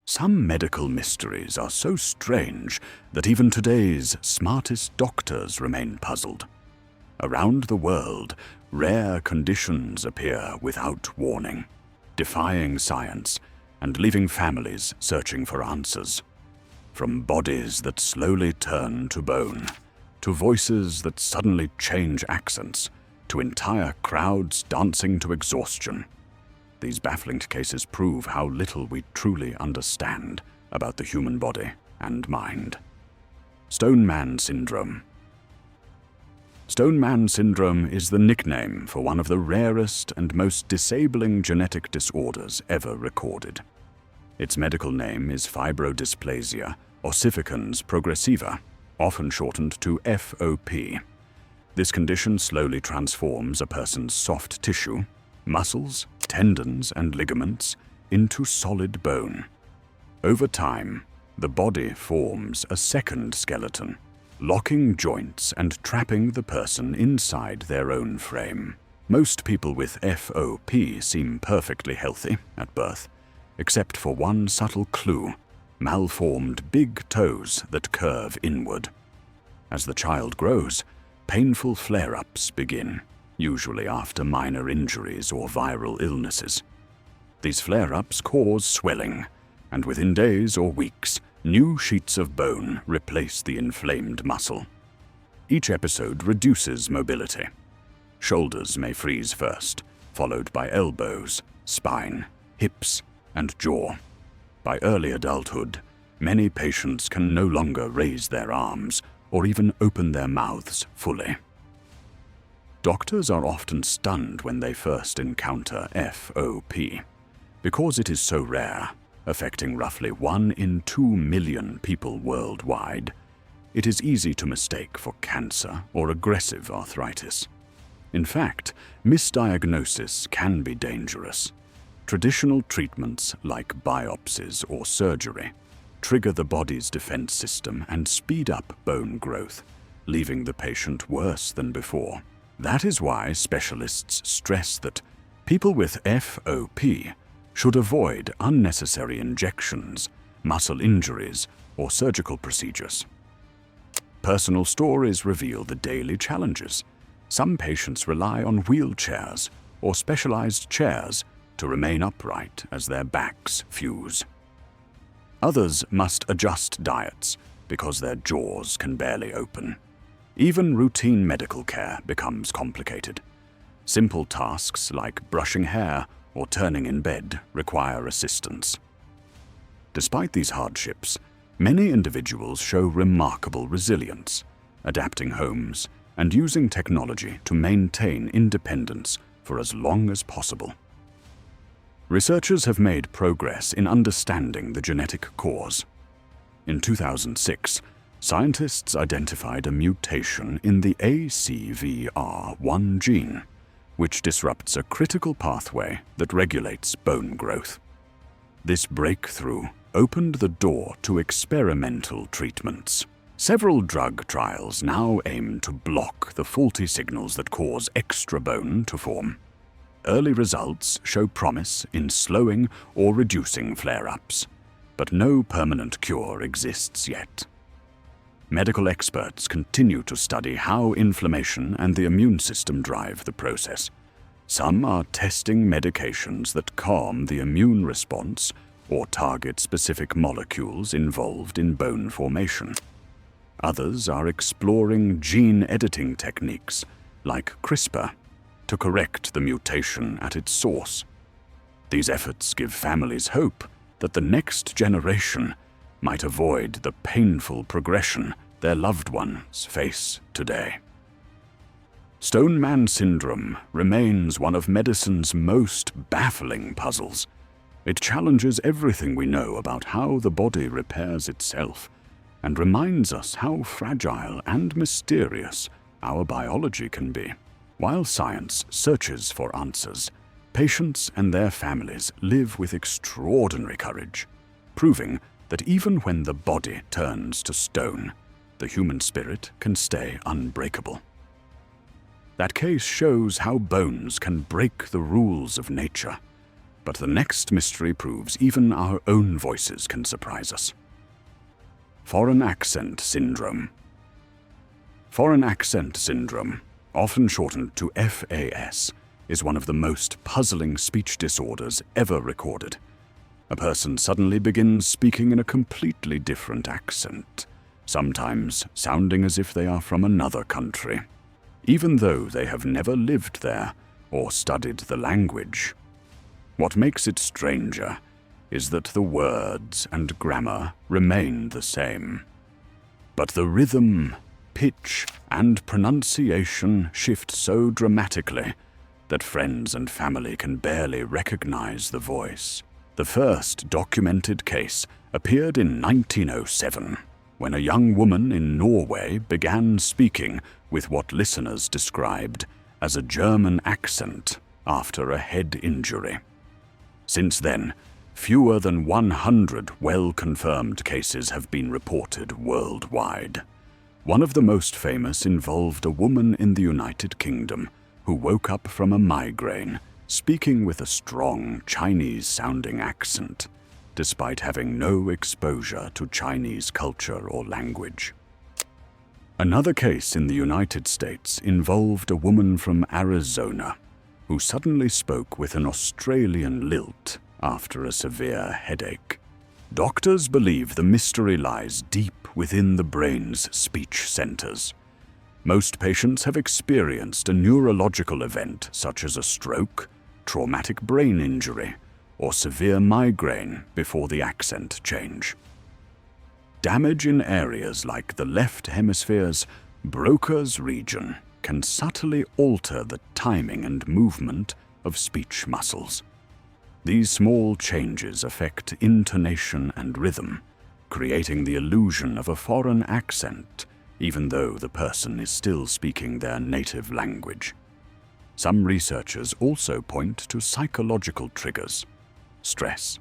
Some medical mysteries are so strange that even today's smartest doctors remain puzzled. Around the world, rare conditions appear without warning, defying science and leaving families searching for answers. From bodies that slowly turn to bone, to voices that suddenly change accents, to entire crowds dancing to exhaustion. These baffling cases prove how little we truly understand about the human body and mind. Stone Man Syndrome. Stone Man Syndrome is the nickname for one of the rarest and most disabling genetic disorders ever recorded. Its medical name is fibrodysplasia ossificans progressiva, often shortened to FOP. This condition slowly transforms a person's soft tissue, muscles, tendons, and ligaments into solid bone. Over time, the body forms a second skeleton, locking joints and trapping the person inside their own frame. Most people with FOP seem perfectly healthy at birth, except for one subtle clue: malformed big toes that curve inward. As the child grows, painful flare-ups begin, usually after minor injuries or viral illnesses. These flare-ups cause swelling, and within days or weeks, new sheets of bone replace the inflamed muscle. Each episode reduces mobility. Shoulders may freeze first, followed by elbows, spine, hips, and jaw. By early adulthood, many patients can no longer raise their arms or even open their mouths fully. Doctors are often stunned when they first encounter FOP. Because it is so rare, affecting roughly 1 in 2 million people worldwide, it is easy to mistake for cancer or aggressive arthritis. In fact, misdiagnosis can be dangerous. Traditional treatments like biopsies or surgery trigger the body's defense system and speed up bone growth, leaving the patient worse than before. That is why specialists stress that people with FOP should avoid unnecessary injections, muscle injuries, or surgical procedures. Personal stories reveal the daily challenges. Some patients rely on wheelchairs or specialized chairs to remain upright as their backs fuse. Others must adjust diets because their jaws can barely open. Even routine medical care becomes complicated. Simple tasks like brushing hair or turning in bed require assistance. Despite these hardships, many individuals show remarkable resilience, adapting homes and using technology to maintain independence for as long as possible. Researchers have made progress in understanding the genetic cause. In 2006, scientists identified a mutation in the ACVR1 gene, which disrupts a critical pathway that regulates bone growth. This breakthrough opened the door to experimental treatments. Several drug trials now aim to block the faulty signals that cause extra bone to form. Early results show promise in slowing or reducing flare-ups, but no permanent cure exists yet. Medical experts continue to study how inflammation and the immune system drive the process. Some are testing medications that calm the immune response or target specific molecules involved in bone formation. Others are exploring gene editing techniques like CRISPR to correct the mutation at its source. These efforts give families hope that the next generation might avoid the painful progression their loved ones face today. Stone Man Syndrome remains one of medicine's most baffling puzzles. It challenges everything we know about how the body repairs itself and reminds us how fragile and mysterious our biology can be. While science searches for answers, patients and their families live with extraordinary courage, proving that even when the body turns to stone, the human spirit can stay unbreakable. That case shows how bones can break the rules of nature, But the next mystery proves even our own voices can surprise us. Foreign accent syndrome. Foreign accent syndrome, often shortened to FAS, is one of the most puzzling speech disorders ever recorded. A person suddenly begins speaking in a completely different accent, sometimes sounding as if they are from another country, even though they have never lived there or studied the language. What makes it stranger is that the words and grammar remain the same, but the rhythm, pitch, and pronunciation shift so dramatically that friends and family can barely recognize the voice. The first documented case appeared in 1907, when a young woman in Norway began speaking with what listeners described as a German accent after a head injury. Since then, fewer than 100 well-confirmed cases have been reported worldwide. One of the most famous involved a woman in the United Kingdom who woke up from a migraine, speaking with a strong Chinese-sounding accent, despite having no exposure to Chinese culture or language. Another case in the United States involved a woman from Arizona who suddenly spoke with an Australian lilt after a severe headache. Doctors believe the mystery lies deep within the brain's speech centers. Most patients have experienced a neurological event such as a stroke, traumatic brain injury, or severe migraine before the accent change. Damage in areas like the left hemisphere's Broca's region can subtly alter the timing and movement of speech muscles. These small changes affect intonation and rhythm, creating the illusion of a foreign accent, even though the person is still speaking their native language. Some researchers also point to psychological triggers. Stress,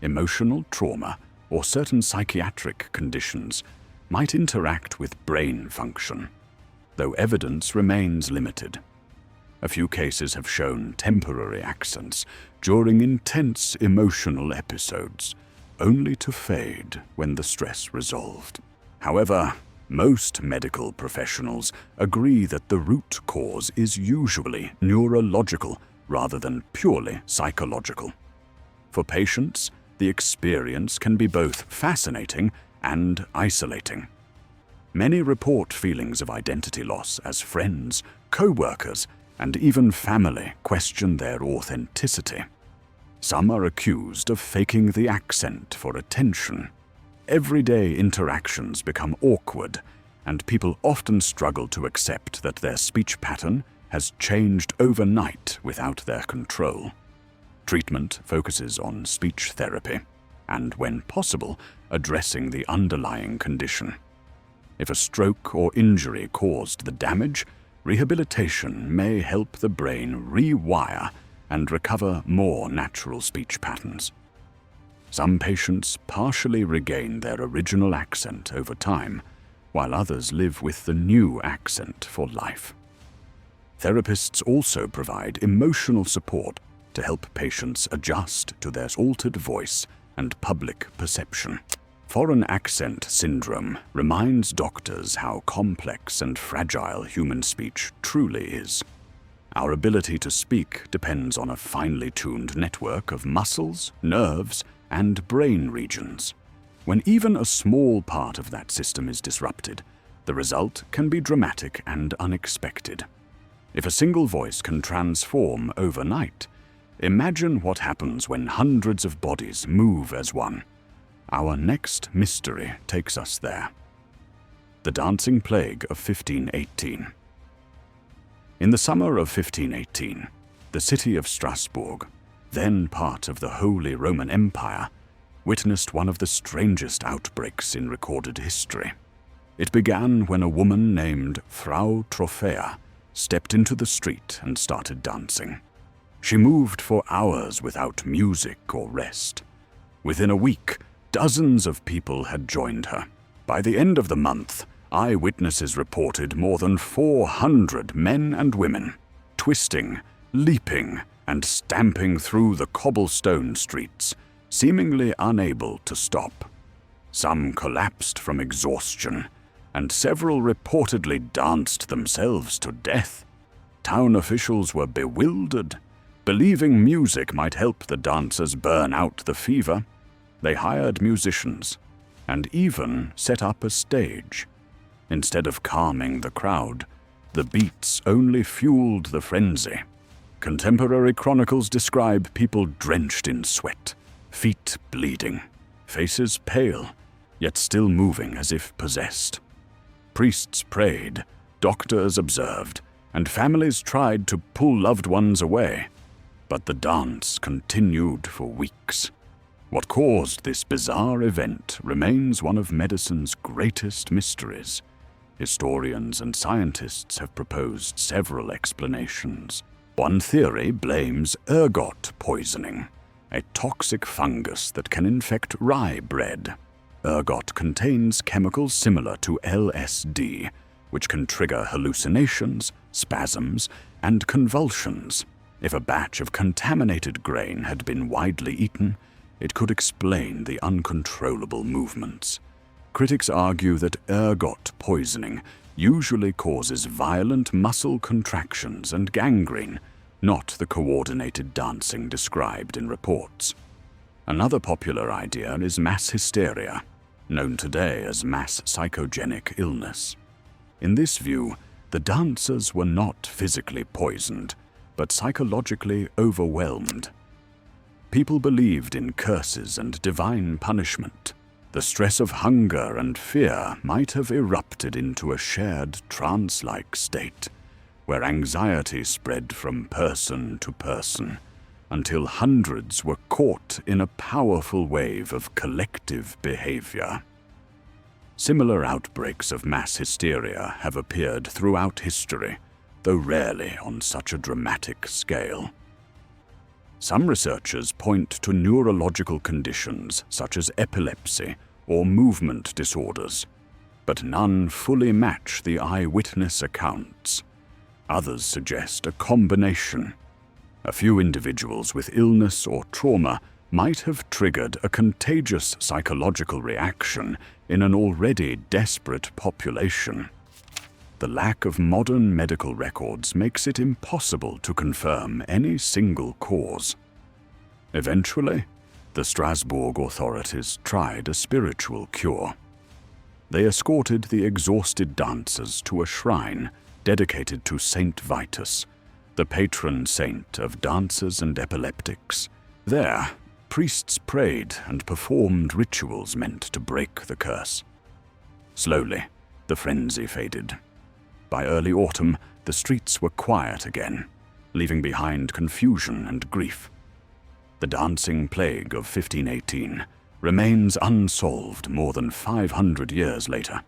emotional trauma, or certain psychiatric conditions might interact with brain function, though evidence remains limited. A few cases have shown temporary accents during intense emotional episodes, only to fade when the stress resolved. However, most medical professionals agree that the root cause is usually neurological rather than purely psychological. For patients, the experience can be both fascinating and isolating. Many report feelings of identity loss as friends, co-workers, and even family question their authenticity. Some are accused of faking the accent for attention. Everyday interactions become awkward, and people often struggle to accept that their speech pattern has changed overnight without their control. Treatment focuses on speech therapy and, when possible, addressing the underlying condition. If a stroke or injury caused the damage, rehabilitation may help the brain rewire and recover more natural speech patterns. Some patients partially regain their original accent over time, while others live with the new accent for life. Therapists also provide emotional support to help patients adjust to their altered voice and public perception. Foreign accent syndrome reminds doctors how complex and fragile human speech truly is. Our ability to speak depends on a finely tuned network of muscles, nerves, and brain regions. When even a small part of that system is disrupted, the result can be dramatic and unexpected. If a single voice can transform overnight, imagine what happens when hundreds of bodies move as one. Our next mystery takes us there. The Dancing Plague of 1518. In the summer of 1518, the city of Strasbourg, then part of the Holy Roman Empire, witnessed one of the strangest outbreaks in recorded history. It began when a woman named Frau Trophäa stepped into the street and started dancing. She moved for hours without music or rest. Within a week, dozens of people had joined her. By the end of the month, eyewitnesses reported more than 400 men and women, twisting, leaping, and stamping through the cobblestone streets, seemingly unable to stop. Some collapsed from exhaustion, and several reportedly danced themselves to death. Town officials were bewildered. Believing music might help the dancers burn out the fever, they hired musicians and even set up a stage. Instead of calming the crowd, the beats only fueled the frenzy. Contemporary chronicles describe people drenched in sweat, feet bleeding, faces pale, yet still moving as if possessed. Priests prayed, doctors observed, and families tried to pull loved ones away. But the dance continued for weeks. What caused this bizarre event remains one of medicine's greatest mysteries. Historians and scientists have proposed several explanations. One theory blames ergot poisoning, a toxic fungus that can infect rye bread. Ergot contains chemicals similar to LSD, which can trigger hallucinations, spasms, and convulsions. If a batch of contaminated grain had been widely eaten, it could explain the uncontrollable movements. Critics argue that ergot poisoning usually causes violent muscle contractions and gangrene, not the coordinated dancing described in reports. Another popular idea is mass hysteria, known today as mass psychogenic illness. In this view, the dancers were not physically poisoned, but psychologically overwhelmed. People believed in curses and divine punishment. The stress of hunger and fear might have erupted into a shared trance-like state, where anxiety spread from person to person, until hundreds were caught in a powerful wave of collective behavior. Similar outbreaks of mass hysteria have appeared throughout history, though rarely on such a dramatic scale. Some researchers point to neurological conditions such as epilepsy or movement disorders, but none fully match the eyewitness accounts. Others suggest a combination. A few individuals with illness or trauma might have triggered a contagious psychological reaction in an already desperate population. The lack of modern medical records makes it impossible to confirm any single cause. Eventually, the Strasbourg authorities tried a spiritual cure. They escorted the exhausted dancers to a shrine dedicated to Saint Vitus, the patron saint of dancers and epileptics. There, priests prayed and performed rituals meant to break the curse. Slowly, the frenzy faded. By early autumn, the streets were quiet again, leaving behind confusion and grief. The dancing plague of 1518 remains unsolved more than 500 years later.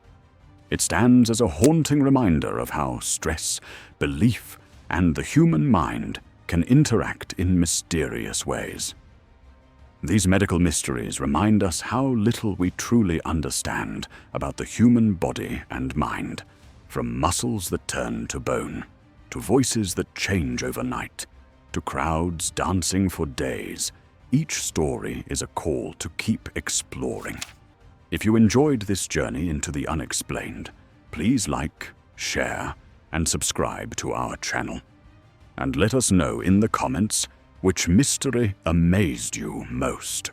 It stands as a haunting reminder of how stress, belief, and the human mind can interact in mysterious ways. These medical mysteries remind us how little we truly understand about the human body and mind. From muscles that turn to bone, to voices that change overnight, to crowds dancing for days, each story is a call to keep exploring. If you enjoyed this journey into the unexplained, please like, share, and subscribe to our channel. And let us know in the comments which mystery amazed you most.